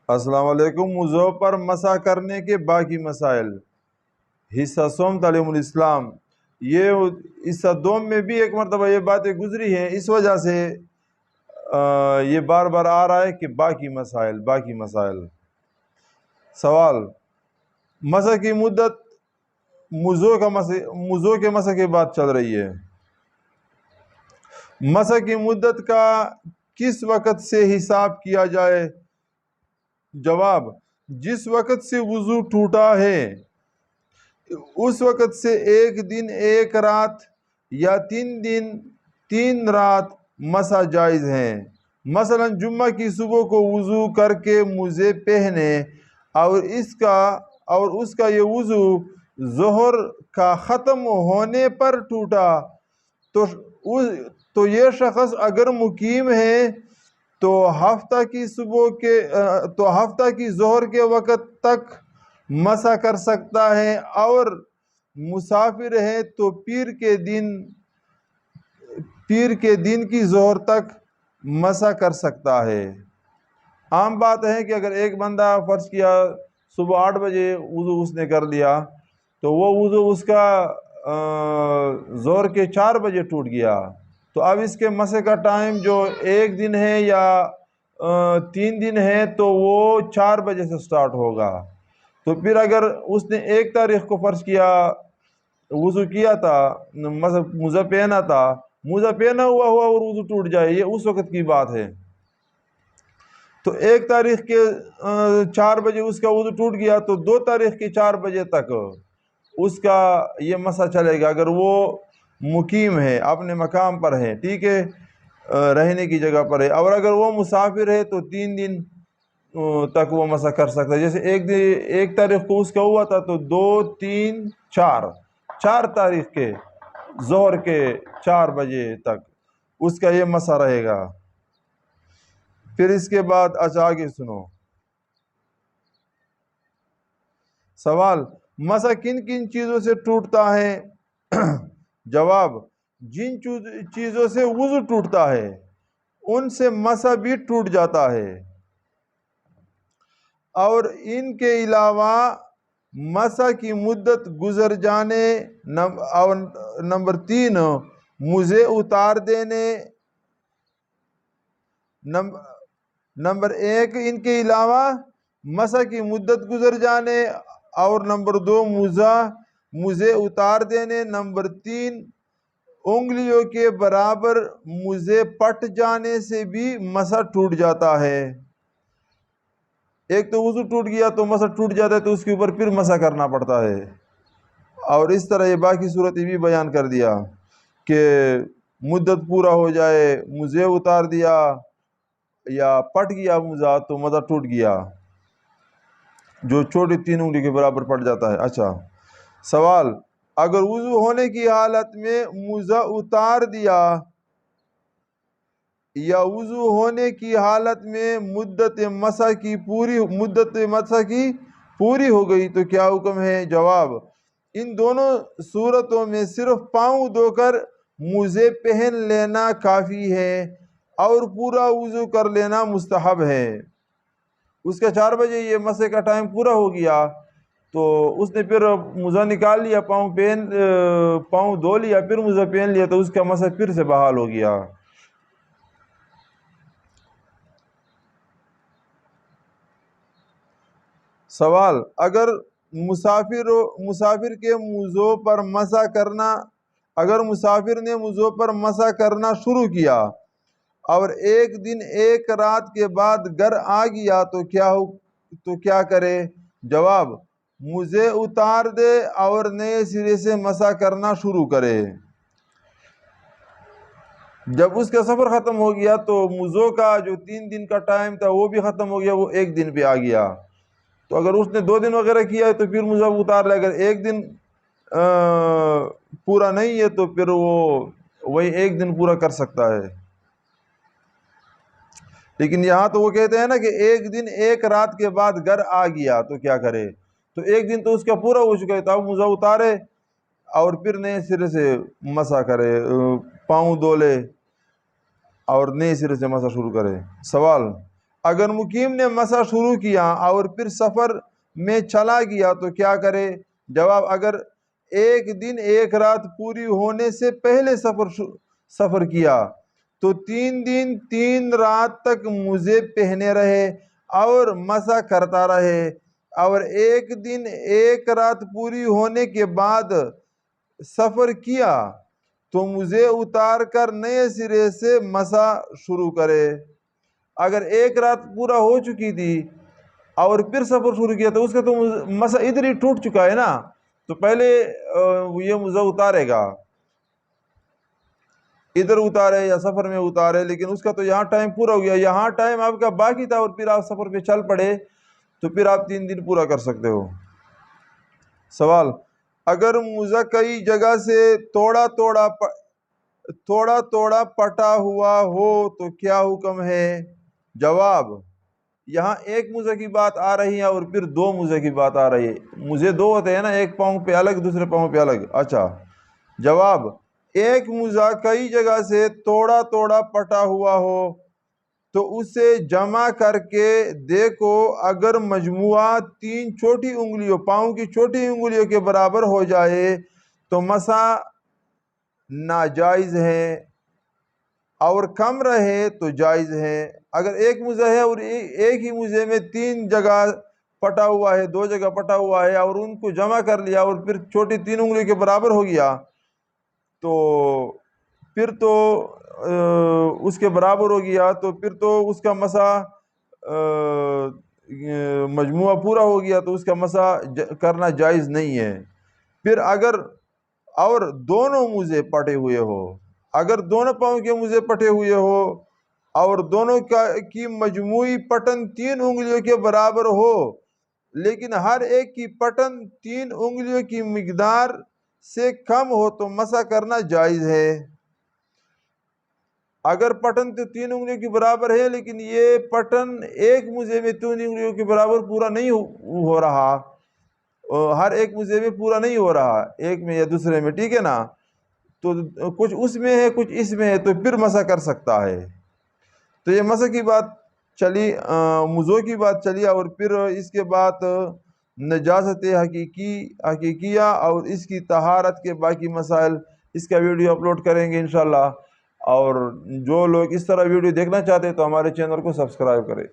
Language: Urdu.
السلام علیکم۔ وضو پر مسح کرنے کے باقی مسائل، حصہ سوم تعلیم الاسلام۔ یہ حصہ دوم میں بھی ایک مرتبہ یہ باتیں گزری ہیں، اس وجہ سے یہ بار بار آ رہا ہے کہ باقی مسائل۔ سوال، مسح کی مدت، موضوع کے مسح کی بات چل رہی ہے۔ مسح کی مدت کا کس وقت سے حساب کیا جائے؟ جواب، جس وقت سے وضو ٹوٹا ہے اس وقت سے 1 دن 1 رات یا 3 دن 3 رات مسح جائز ہیں۔ مثلا جمعہ کی صبح کو وضو کر کے موزے پہنے اور اس کا یہ وضو ظہر کا ختم ہونے پر ٹوٹا تو یہ شخص اگر مقیم ہے تو ہفتہ کی ظہر کے وقت تک مسح کر سکتا ہے، اور مسافر ہے تو پیر کے دن کی ظہر تک مسح کر سکتا ہے۔ عام بات ہے کہ اگر ایک بندہ فرض کیا صبح 8 بجے وضو اس نے کر لیا تو وہ وضو اس کا ظہر کے 4 بجے ٹوٹ گیا، تو اب اس کے مسح کا ٹائم جو 1 دن ہے یا 3 دن ہے تو وہ 4 بجے سے سٹارٹ ہوگا۔ تو پھر اگر اس نے 1 تاریخ کو فرض کیا وضو کیا تھا، موزہ پہنا تھا، موزہ پہنا ہوا اور وضو ٹوٹ جائے، یہ اس وقت کی بات ہے۔ تو 1 تاریخ کے 4 بجے اس کا وضو ٹوٹ گیا تو 2 تاریخ کے 4 بجے تک اس کا یہ مسح چلے گا، اگر وہ مقیم ہے، اپنے مقام پر ہے، ٹھیک ہے، رہنے کی جگہ پر ہے۔ اور اگر وہ مسافر ہے تو 3 دن تک وہ مسح کر سکتا ہے۔ جیسے 1 تاریخ کو اس کا ہوا تھا تو 2 3 4 تاریخ کے ظہر کے 4 بجے تک اس کا یہ مسح رہے گا۔ پھر اس کے بعد آگے سنو۔ سوال، مسح کن کن چیزوں سے ٹوٹتا ہے؟ جواب، جن چیزوں سے وضو ٹوٹتا ہے ان سے مسح بھی ٹوٹ جاتا ہے، اور ان کے علاوہ مسح کی مدت گزر جانے، اور نمبر 3 موزے اتار دینے، نمبر 1 ان کے علاوہ مسح کی مدت گزر جانے، اور نمبر 2 موزے اتار دینے، نمبر 3 انگلیوں کے برابر موزے پٹ جانے سے بھی مسح ٹوٹ جاتا ہے۔ ایک تو وضو ٹوٹ گیا تو مسح ٹوٹ جاتا ہے، تو اس کے اوپر پھر مسح کرنا پڑتا ہے، اور اس طرح یہ باقی صورتیں بھی بیان کر دیا کہ مدت پورا ہو جائے، موزے اتار دیا یا پٹ گیا موزہ تو مسح ٹوٹ گیا، جو چھوٹی 3 انگلی کے برابر پٹ جاتا ہے۔ اچھا، سوال، اگر وضو ہونے کی حالت میں موزہ اتار دیا یا وضو ہونے کی حالت میں مدت مسح کی پوری ہو گئی تو کیا حکم ہے؟ جواب، ان دونوں صورتوں میں صرف پاؤں دھو کر موزے پہن لینا کافی ہے اور پورا وضو کر لینا مستحب ہے۔ اس کا 4 بجے یہ مسح کا ٹائم پورا ہو گیا تو اس نے پھر موزہ نکال لیا، پاؤں دھو لیا، پھر موزہ پہن لیا تو اس کا مسح پھر سے بحال ہو گیا۔ سوال، اگر مسافر کے موضوع پر مسح کرنا شروع کیا اور 1 دن 1 رات کے بعد گھر آ گیا تو کیا کرے؟ جواب، موزے اتار دے اور نئے سرے سے مسح کرنا شروع کرے۔ جب اس کا سفر ختم ہو گیا تو موزوں کا جو 3 دن کا ٹائم تھا وہ بھی ختم ہو گیا، وہ 1 دن پہ آ گیا، تو اگر اس نے 2 دن وغیرہ کیا ہے تو پھر موزہ اتار لے، اگر 1 دن پورا نہیں ہے تو پھر وہی 1 دن پورا کر سکتا ہے۔ لیکن یہاں تو وہ کہتے ہیں نا کہ 1 دن 1 رات کے بعد گھر آ گیا تو کیا کرے؟ تو 1 دن تو اس کا پورا ہو چکا ہے، تو اب موزہ اتارے اور پھر نئے سرے سے مسح کرے، پاؤں دھو لے اور نئے سرے سے مسح شروع کرے۔ سوال، اگر مقیم نے مسا شروع کیا اور پھر سفر میں چلا گیا تو کیا کرے؟ جواب: اگر ایک دن ایک رات پوری ہونے سے پہلے سفر کیا تو 3 دن 3 رات تک موزے پہنے رہے اور مسا کرتا رہے، اور ایک دن ایک رات پوری ہونے کے بعد سفر کیا تو موزے اتار کر نئے سرے سے مسا شروع کرے۔ اگر ایک رات پورا ہو چکی تھی اور پھر سفر شروع کیا تو اس کا تو مسا ادھر ہی ٹوٹ چکا ہے نا، تو پہلے یہ موزہ اتارے گا، ادھر اتارے یا سفر میں اتارے، لیکن اس کا تو یہاں ٹائم پورا ہو گیا، یہاں ٹائم آپ کا باقی تھا اور پھر آپ سفر پہ چل پڑے تو پھر آپ 3 دن پورا کر سکتے ہو۔ سوال: اگر موزہ کئی جگہ سے توڑا توڑا پٹا ہوا ہو تو کیا حکم ہے؟ جواب: یہاں ایک موزے کی بات آ رہی ہے اور پھر 2 موزے کی بات آ رہی ہے۔ موزے 2 ہوتے ہیں نا، ایک پاؤں پہ الگ دوسرے پاؤں پہ الگ۔ اچھا، جواب: ایک موزہ کئی جگہ سے توڑا پٹا ہوا ہو تو اسے جمع کر کے دیکھو، اگر مجموعہ 3 چھوٹی انگلیوں، پاؤں کی چھوٹی انگلیوں کے برابر ہو جائے تو مسا ناجائز ہے، اور کم رہے تو جائز ہے۔ اگر ایک موزہ ہے اور ایک ہی موزے میں 3 جگہ پٹا ہوا ہے، 2 جگہ پٹا ہوا ہے، اور ان کو جمع کر لیا اور پھر چھوٹی 3 انگلیوں کے برابر ہو گیا تو پھر تو اس کے برابر ہو گیا تو پھر تو اس کا مسا مجموعہ پورا ہو گیا تو اس کا مسا کرنا جائز نہیں ہے۔ پھر اگر اور دونوں موزے پٹے ہوئے ہو، اگر دونوں پاؤں کے موزے پٹے ہوئے ہو اور دونوں کی مجموعی پٹن 3 انگلیوں کے برابر ہو، لیکن ہر ایک کی پٹن 3 انگلیوں کی مقدار سے کم ہو تو مسا کرنا جائز ہے۔ اگر پٹن تو 3 انگلیوں کے برابر ہے لیکن یہ پٹن ایک موزے میں 3 انگلیوں کے برابر پورا نہیں ہو رہا، ہر ایک موزے میں پورا نہیں ہو رہا، ایک میں یا دوسرے میں، ٹھیک ہے نا، تو کچھ اس میں ہے کچھ اس میں ہے تو پھر مسا کر سکتا ہے۔ تو یہ مسا کی بات چلی، موزوں کی بات چلی، اور پھر اس کے بعد نجاست حقیقیہ اور اس کی طہارت کے باقی مسائل، اس کا ویڈیو اپلوڈ کریں گے انشاءاللہ۔ اور جو لوگ اس طرح ویڈیو دیکھنا چاہتے ہیں تو ہمارے چینل کو سبسکرائب کریں۔